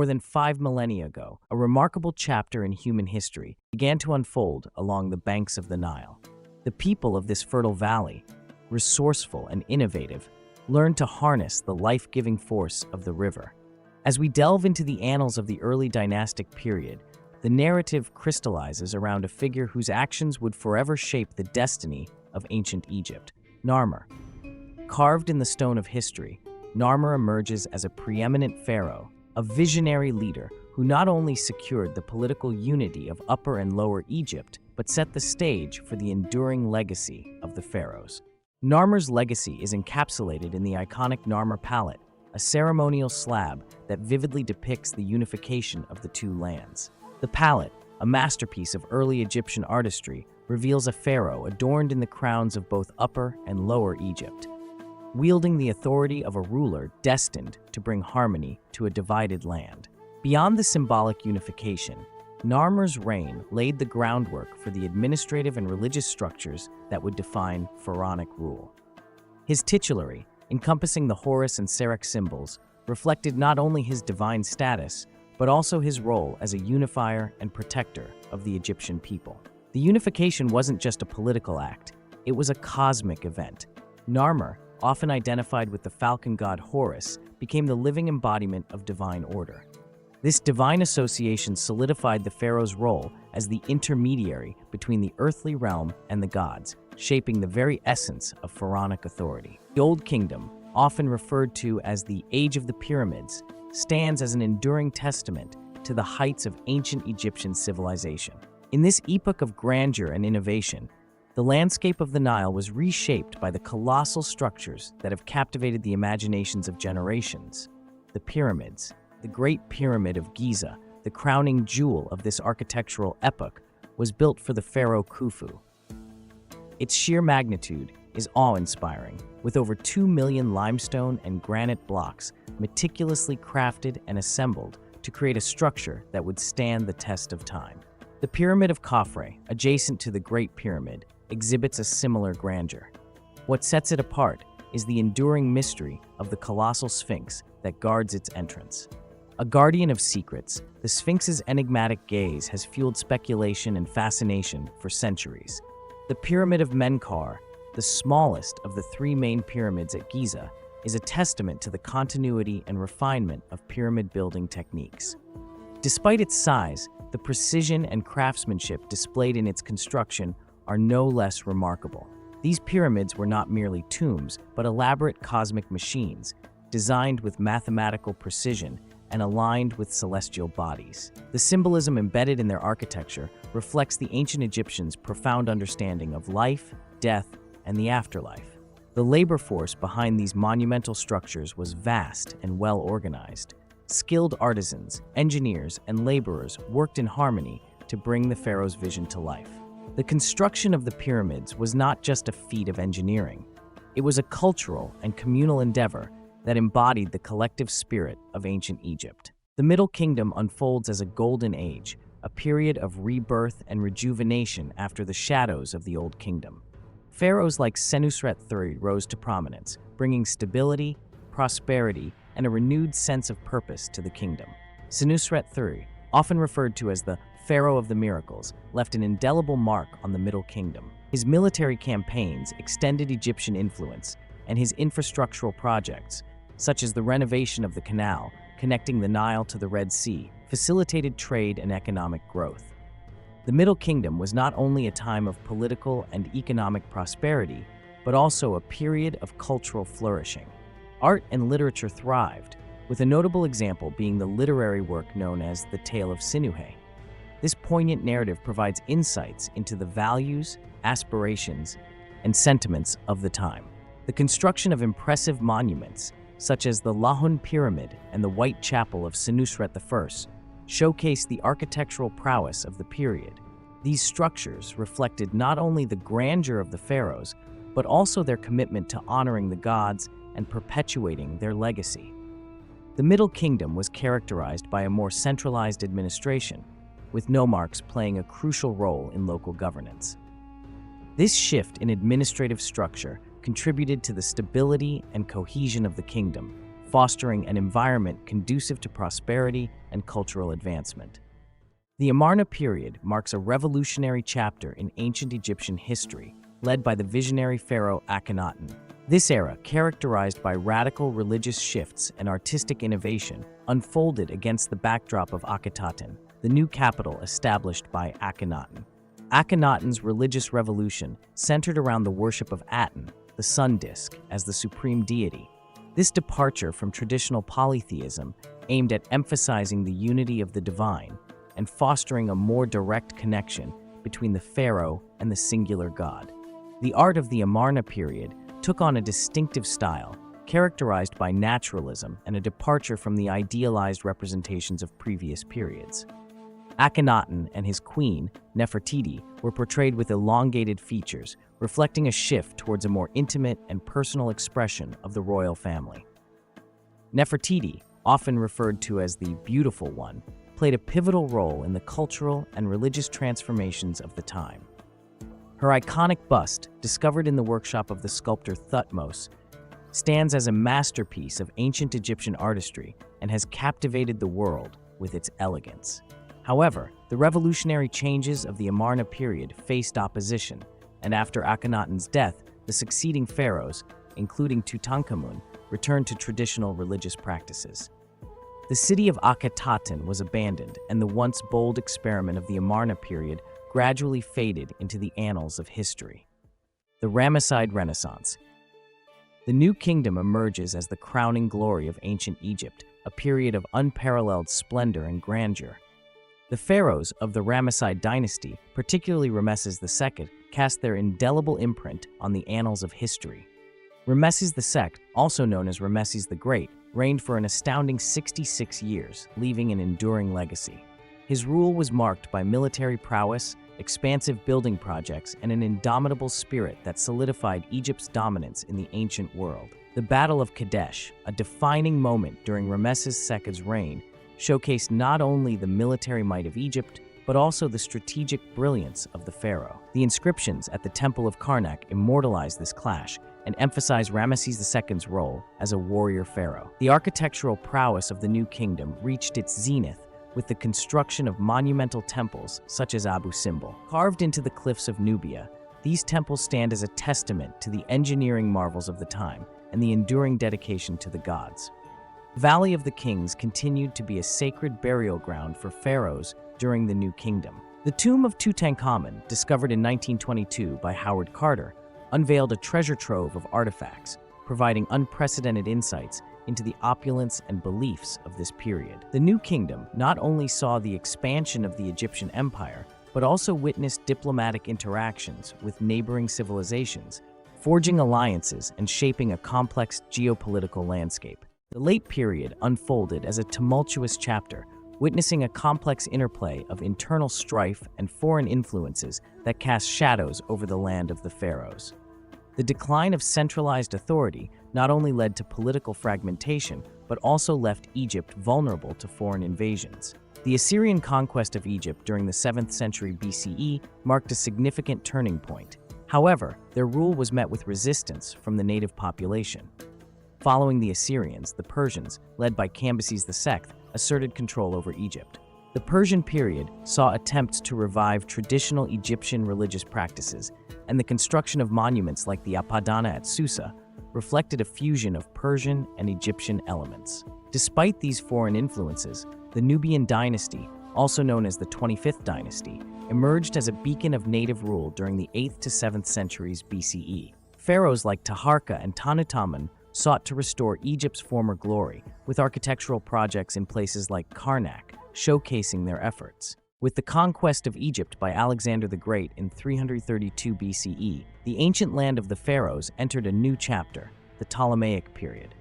more than 5 millennia ago, a remarkable chapter in human history began to unfold along the banks of the Nile. The people of this fertile valley, resourceful and innovative, learned to harness the life-giving force of the river. As we delve into the annals of the early dynastic period, the narrative crystallizes around a figure whose actions would forever shape the destiny of ancient Egypt, Narmer. Carved in the stone of history, Narmer emerges as a preeminent pharaoh, a visionary leader who not only secured the political unity of Upper and Lower Egypt, but set the stage for the enduring legacy of the pharaohs. Narmer's legacy is encapsulated in the iconic Narmer palette, a ceremonial slab that vividly depicts the unification of the two lands. The palette, a masterpiece of early Egyptian artistry, reveals a pharaoh adorned in the crowns of both Upper and Lower Egypt, wielding the authority of a ruler destined to bring harmony to a divided land. Beyond the symbolic unification, Narmer's reign laid the groundwork for the administrative and religious structures that would define pharaonic rule. His titulary, encompassing the Horus and Serach symbols, reflected not only his divine status, but also his role as a unifier and protector of the Egyptian people. The unification wasn't just a political act, it was a cosmic event. Narmer, often identified with the falcon god Horus, became the living embodiment of divine order. This divine association solidified the pharaoh's role as the intermediary between the earthly realm and the gods, shaping the very essence of pharaonic authority. The Old Kingdom, often referred to as the Age of the Pyramids, stands as an enduring testament to the heights of ancient Egyptian civilization. In this epoch of grandeur and innovation, the landscape of the Nile was reshaped by the colossal structures that have captivated the imaginations of generations. The pyramids, the Great Pyramid of Giza, the crowning jewel of this architectural epoch, was built for the pharaoh Khufu. Its sheer magnitude is awe-inspiring, with over 2 million limestone and granite blocks meticulously crafted and assembled to create a structure that would stand the test of time. The Pyramid of Khafre, adjacent to the Great Pyramid, exhibits a similar grandeur. What sets it apart is the enduring mystery of the colossal Sphinx that guards its entrance. A guardian of secrets, the Sphinx's enigmatic gaze has fueled speculation and fascination for centuries. The Pyramid of Menkaure, the smallest of the 3 main pyramids at Giza, is a testament to the continuity and refinement of pyramid building techniques. Despite its size, the precision and craftsmanship displayed in its construction are no less remarkable. These pyramids were not merely tombs, but elaborate cosmic machines, designed with mathematical precision and aligned with celestial bodies. The symbolism embedded in their architecture reflects the ancient Egyptians' profound understanding of life, death, and the afterlife. The labor force behind these monumental structures was vast and well organized. Skilled artisans, engineers, and laborers worked in harmony to bring the pharaoh's vision to life. The construction of the pyramids was not just a feat of engineering. It was a cultural and communal endeavor that embodied the collective spirit of ancient Egypt. The Middle Kingdom unfolds as a golden age, a period of rebirth and rejuvenation after the shadows of the Old Kingdom. Pharaohs like Senusret III rose to prominence, bringing stability, prosperity, and a renewed sense of purpose to the kingdom. Senusret III, often referred to as the Pharaoh of the Miracles, left an indelible mark on the Middle Kingdom. His military campaigns extended Egyptian influence, and his infrastructural projects, such as the renovation of the canal connecting the Nile to the Red Sea, facilitated trade and economic growth. The Middle Kingdom was not only a time of political and economic prosperity, but also a period of cultural flourishing. Art and literature thrived, with a notable example being the literary work known as the Tale of Sinuhe. This poignant narrative provides insights into the values, aspirations, and sentiments of the time. The construction of impressive monuments, such as the Lahun Pyramid and the White Chapel of Senusret I, showcased the architectural prowess of the period. These structures reflected not only the grandeur of the pharaohs, but also their commitment to honoring the gods and perpetuating their legacy. The Middle Kingdom was characterized by a more centralized administration, with nomarchs playing a crucial role in local governance. This shift in administrative structure contributed to the stability and cohesion of the kingdom, fostering an environment conducive to prosperity and cultural advancement. The Amarna period marks a revolutionary chapter in ancient Egyptian history, led by the visionary pharaoh Akhenaten. This era, characterized by radical religious shifts and artistic innovation, unfolded against the backdrop of Akhenaten, the new capital established by Akhenaten. Akhenaten's religious revolution centered around the worship of Aten, the sun disk, as the supreme deity. This departure from traditional polytheism aimed at emphasizing the unity of the divine and fostering a more direct connection between the pharaoh and the singular god. The art of the Amarna period took on a distinctive style, characterized by naturalism and a departure from the idealized representations of previous periods. Akhenaten and his queen, Nefertiti, were portrayed with elongated features, reflecting a shift towards a more intimate and personal expression of the royal family. Nefertiti, often referred to as the Beautiful One, played a pivotal role in the cultural and religious transformations of the time. Her iconic bust, discovered in the workshop of the sculptor Thutmose, stands as a masterpiece of ancient Egyptian artistry and has captivated the world with its elegance. However, the revolutionary changes of the Amarna period faced opposition, and after Akhenaten's death, the succeeding pharaohs, including Tutankhamun, returned to traditional religious practices. The city of Akhenaten was abandoned, and the once bold experiment of the Amarna period gradually faded into the annals of history. The Ramesside Renaissance. The new kingdom emerges as the crowning glory of ancient Egypt, a period of unparalleled splendor and grandeur. The pharaohs of the Ramesside dynasty, particularly Ramesses II, cast their indelible imprint on the annals of history. Ramesses II, also known as Ramesses the Great, reigned for an astounding 66 years, leaving an enduring legacy. His rule was marked by military prowess, expansive building projects, and an indomitable spirit that solidified Egypt's dominance in the ancient world. The Battle of Kadesh, a defining moment during Ramesses II's reign, showcased not only the military might of Egypt, but also the strategic brilliance of the pharaoh. The inscriptions at the Temple of Karnak immortalize this clash and emphasize Ramesses II's role as a warrior pharaoh. The architectural prowess of the new kingdom reached its zenith with the construction of monumental temples such as Abu Simbel. Carved into the cliffs of Nubia, these temples stand as a testament to the engineering marvels of the time and the enduring dedication to the gods. Valley of the Kings continued to be a sacred burial ground for pharaohs during the New Kingdom. The tomb of Tutankhamun, discovered in 1922 by Howard Carter, unveiled a treasure trove of artifacts, providing unprecedented insights into the opulence and beliefs of this period. The New Kingdom not only saw the expansion of the Egyptian Empire, but also witnessed diplomatic interactions with neighboring civilizations, forging alliances and shaping a complex geopolitical landscape. The late period unfolded as a tumultuous chapter, witnessing a complex interplay of internal strife and foreign influences that cast shadows over the land of the pharaohs. The decline of centralized authority not only led to political fragmentation, but also left Egypt vulnerable to foreign invasions. The Assyrian conquest of Egypt during the 7th century BCE marked a significant turning point. However, their rule was met with resistance from the native population. Following the Assyrians, the Persians, led by Cambyses II, asserted control over Egypt. The Persian period saw attempts to revive traditional Egyptian religious practices, and the construction of monuments like the Apadana at Susa reflected a fusion of Persian and Egyptian elements. Despite these foreign influences, the Nubian dynasty, also known as the 25th dynasty, emerged as a beacon of native rule during the 8th to 7th centuries BCE. Pharaohs like Taharka and Tutankhamun sought to restore Egypt's former glory, with architectural projects in places like Karnak showcasing their efforts. With the conquest of Egypt by Alexander the Great in 332 BCE, the ancient land of the pharaohs entered a new chapter, the Ptolemaic period.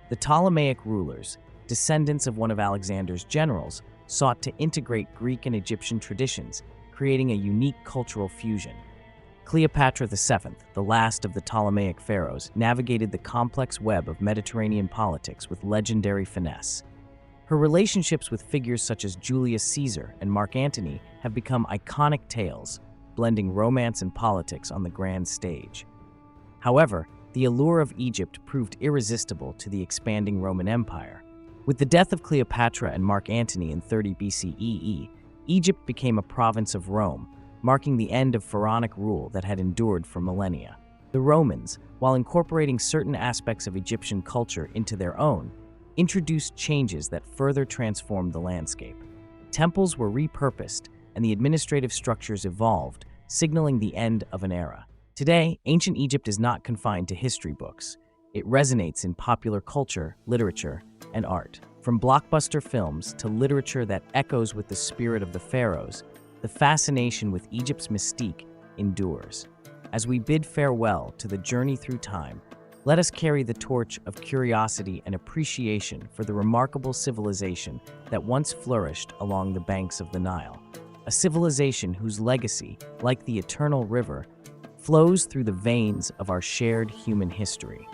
The Ptolemaic rulers, descendants of one of Alexander's generals, sought to integrate Greek and Egyptian traditions, creating a unique cultural fusion. Cleopatra VII, the last of the Ptolemaic pharaohs, navigated the complex web of Mediterranean politics with legendary finesse. Her relationships with figures such as Julius Caesar and Mark Antony have become iconic tales, blending romance and politics on the grand stage. However, the allure of Egypt proved irresistible to the expanding Roman Empire. With the death of Cleopatra and Mark Antony in 30 BCE, Egypt became a province of Rome, marking the end of pharaonic rule that had endured for millennia. The Romans, while incorporating certain aspects of Egyptian culture into their own, introduced changes that further transformed the landscape. Temples were repurposed, and the administrative structures evolved, signaling the end of an era. Today, ancient Egypt is not confined to history books. It resonates in popular culture, literature, and art. From blockbuster films to literature that echoes with the spirit of the pharaohs, the fascination with Egypt's mystique endures. As we bid farewell to the journey through time, let us carry the torch of curiosity and appreciation for the remarkable civilization that once flourished along the banks of the Nile. A civilization whose legacy, like the eternal river, flows through the veins of our shared human history.